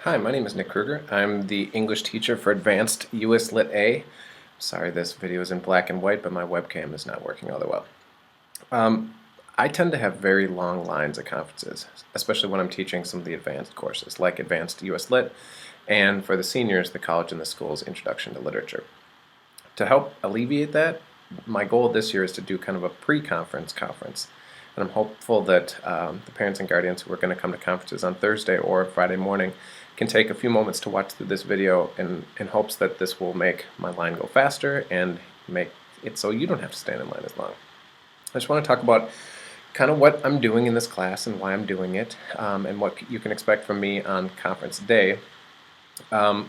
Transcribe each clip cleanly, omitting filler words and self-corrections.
Hi, my name is Nick Kruger. I'm the English teacher for Advanced US Lit A. Sorry, this video is in black and white, but my webcam is not working all that well. I tend to have very long lines at conferences, especially when I'm teaching some of the advanced courses, like Advanced US Lit, and for the seniors, the College and the School's Introduction to Literature. To help alleviate that, my goal this year is to do kind of a pre-conference conference. And I'm hopeful that the parents and guardians who are going to come to conferences on Thursday or Friday morning can take a few moments to watch through this video in hopes that this will make my line go faster and make it so you don't have to stand in line as long. I just want to talk about kind of what I'm doing in this class and why I'm doing it, and what you can expect from me on conference day. A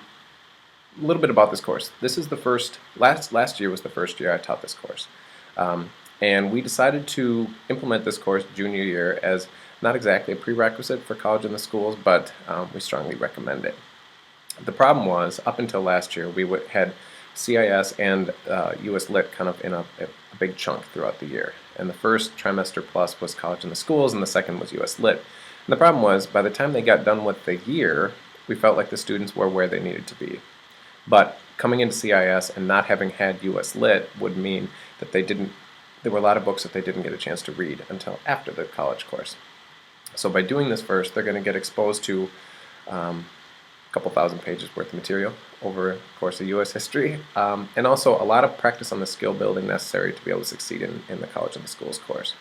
little bit about this course. This is the first, last year was the first year I taught this course. And we decided to implement this course junior year as not exactly a prerequisite for college and the schools, but we strongly recommend it. The problem was, up until last year, we had CIS and US Lit kind of in a big chunk throughout the year. And the first trimester plus was college and the schools, and the second was US Lit. And the problem was, by the time they got done with the year, we felt like the students were where they needed to be. But coming into CIS and not having had US Lit would mean that there were a lot of books that they didn't get a chance to read until after the college course. So by doing this first, they're going to get exposed to a couple thousand pages worth of material over the course of U.S. history, and also a lot of practice on the skill building necessary to be able to succeed in the college and the schools course.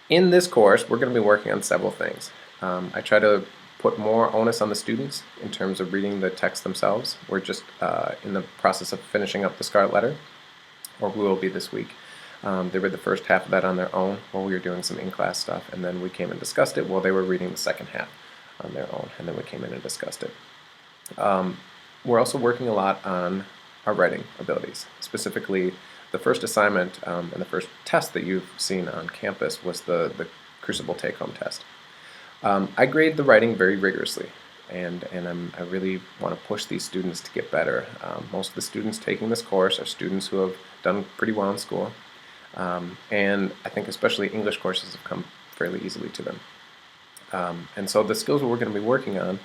In this course, we're going to be working on several things. I try to put more onus on the students in terms of reading the text themselves. We're just in the process of finishing up the Scarlet Letter, or we will be this week. They read the first half of that on their own while we were doing some in-class stuff, and then we came and discussed it while they were reading the second half on their own, and then we came in and discussed it. We're also working a lot on our writing abilities. Specifically, the first assignment and the first test that you've seen on campus was the Crucible take-home test. I grade the writing very rigorously, and I really want to push these students to get better. Most of the students taking this course are students who have done pretty well in school, and I think especially English courses have come fairly easily to them. And so the skills we're going to be working on,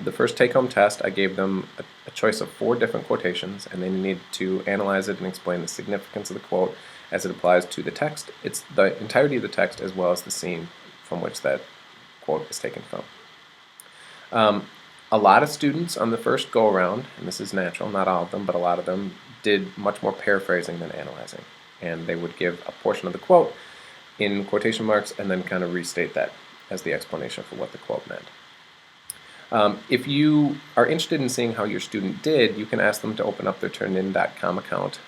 the first take-home test, I gave them a choice of 4 different quotations, and they need to analyze it and explain the significance of the quote as it applies to the text. It's the entirety of the text as well as the scene from which that quote is taken from. A lot of students on the first go-around, and this is natural, not all of them, but a lot of them did much more paraphrasing than analyzing. And they would give a portion of the quote in quotation marks and then kind of restate that as the explanation for what the quote meant. If you are interested in seeing how your student did, you can ask them to open up their Turnitin.com account.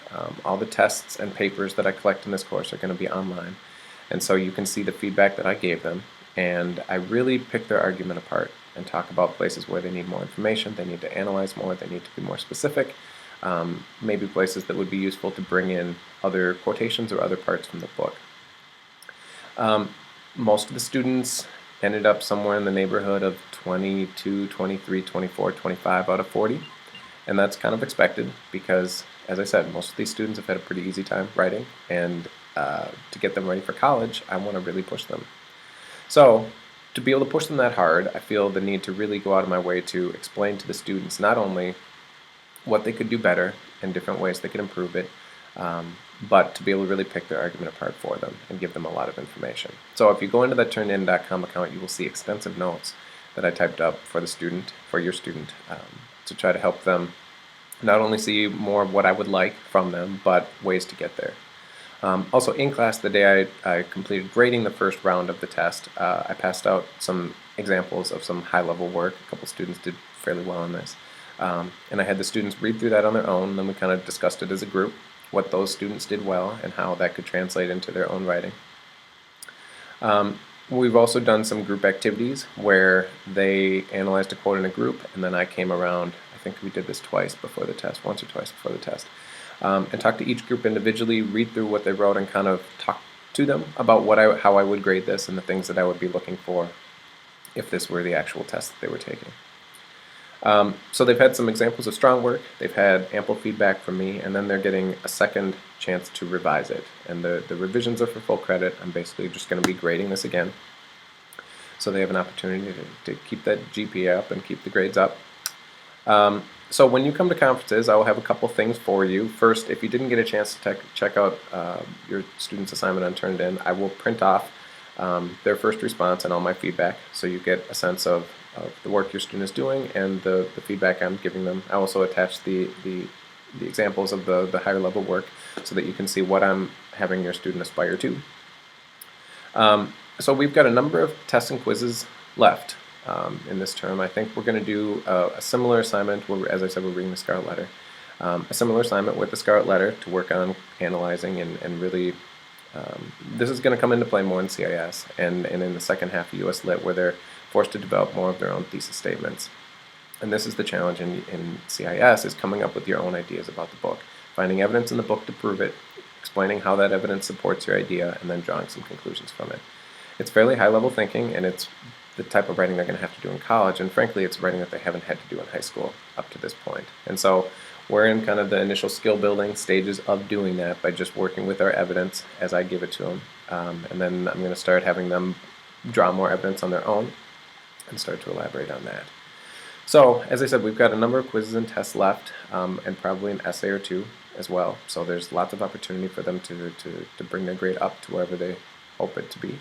All the tests and papers that I collect in this course are going to be online, and so you can see the feedback that I gave them, and I really pick their argument apart and talk about places where they need more information, they need to analyze more, they need to be more specific, maybe places that would be useful to bring in other quotations or other parts from the book. Most of the students ended up somewhere in the neighborhood of 22, 23, 24, 25 out of 40, and that's kind of expected because, as I said, most of these students have had a pretty easy time writing, and to get them ready for college, I want to really push them. So, to be able to push them that hard, I feel the need to really go out of my way to explain to the students not only what they could do better and different ways they could improve it, but to be able to really pick their argument apart for them and give them a lot of information. So if you go into that Turnitin.com account, you will see extensive notes that I typed up for the student, for your student, to try to help them not only see more of what I would like from them, but ways to get there. Also in class, the day I completed grading the first round of the test, I passed out some examples of some high-level work. A couple students did fairly well on this. And I had the students read through that on their own, and then we kind of discussed it as a group, what those students did well and how that could translate into their own writing. We've also done some group activities where they analyzed a quote in a group, and then I came around, I think we did this twice before the test, once or twice before the test, and talked to each group individually, read through what they wrote, and kind of talk to them about how I would grade this and the things that I would be looking for if this were the actual test that they were taking. So they've had some examples of strong work, they've had ample feedback from me, and then they're getting a second chance to revise it. And the revisions are for full credit. I'm basically just going to be grading this again. so they have an opportunity to keep that GPA up and keep the grades up. So when you come to conferences, I will have a couple things for you. First, if you didn't get a chance to check out your student's assignment unturned in, I will print off their first response and all my feedback, so you get a sense of the work your student is doing and the feedback I'm giving them. I also attach the examples of the higher level work so that you can see what I'm having your student aspire to. So we've got a number of tests and quizzes left in this term. I think we're going to do a similar assignment where, as I said, we're reading the Scarlet Letter. A similar assignment with the Scarlet Letter to work on analyzing and really, this is going to come into play more in CIS and in the second half of US Lit, where they're forced to develop more of their own thesis statements. And this is the challenge in CIS, is coming up with your own ideas about the book, finding evidence in the book to prove it, explaining how that evidence supports your idea, and then drawing some conclusions from it. It's fairly high-level thinking, and it's the type of writing they're going to have to do in college, and frankly, it's writing that they haven't had to do in high school up to this point. And so we're in kind of the initial skill-building stages of doing that by just working with our evidence as I give it to them. And then I'm going to start having them draw more evidence on their own and start to elaborate on that. So, as I said, we've got a number of quizzes and tests left, and probably an essay or two as well. So there's lots of opportunity for them to bring their grade up to wherever they hope it to be.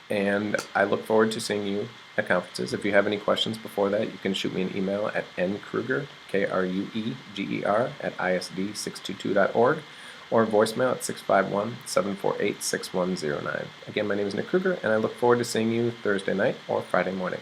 And I look forward to seeing you at conferences. If you have any questions before that, you can shoot me an email at nkrueger, Krueger, at isd622.org, or voicemail at 651-748-6109. Again, my name is Nick Krueger, and I look forward to seeing you Thursday night or Friday morning.